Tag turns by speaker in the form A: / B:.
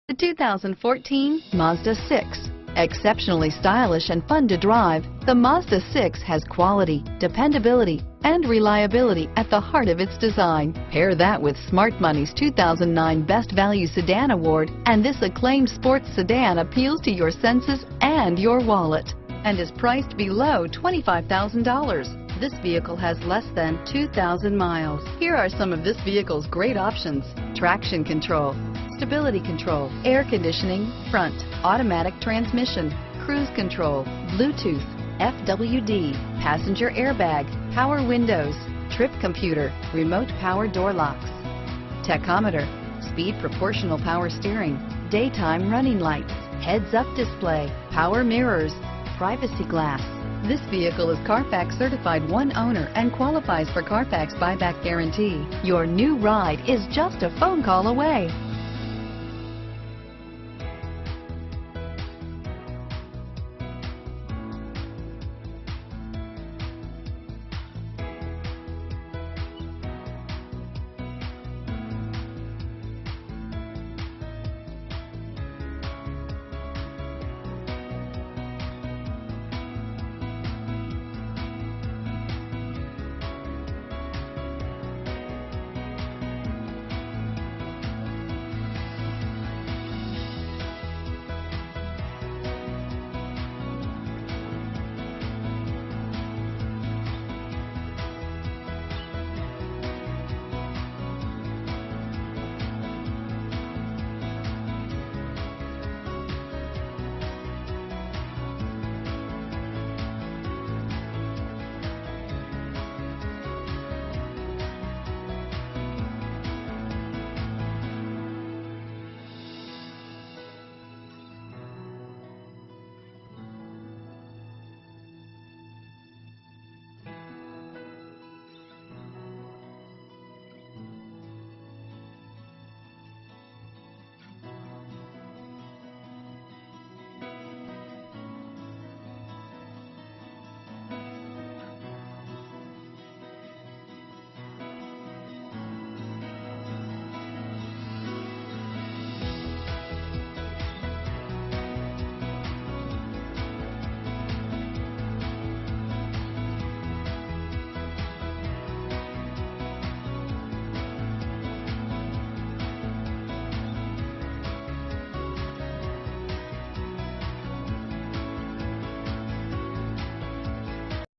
A: The 2014 Mazda 6. Exceptionally stylish and fun to drive, the Mazda 6 has quality, dependability, and reliability at the heart of its design. Pair that with Smart Money's 2009 Best Value Sedan Award, and this acclaimed sports sedan appeals to your senses and your wallet, and is priced below $25,000. This vehicle has less than 2,000 miles. Here are some of this vehicle's great options: traction control, stability control, air conditioning, front, automatic transmission, cruise control, Bluetooth, FWD, passenger airbag, power windows, trip computer, remote power door locks, tachometer, speed proportional power steering, daytime running lights, heads-up display, power mirrors, privacy glass. This vehicle is Carfax certified one owner and qualifies for Carfax buyback guarantee. Your new ride is just a phone call away.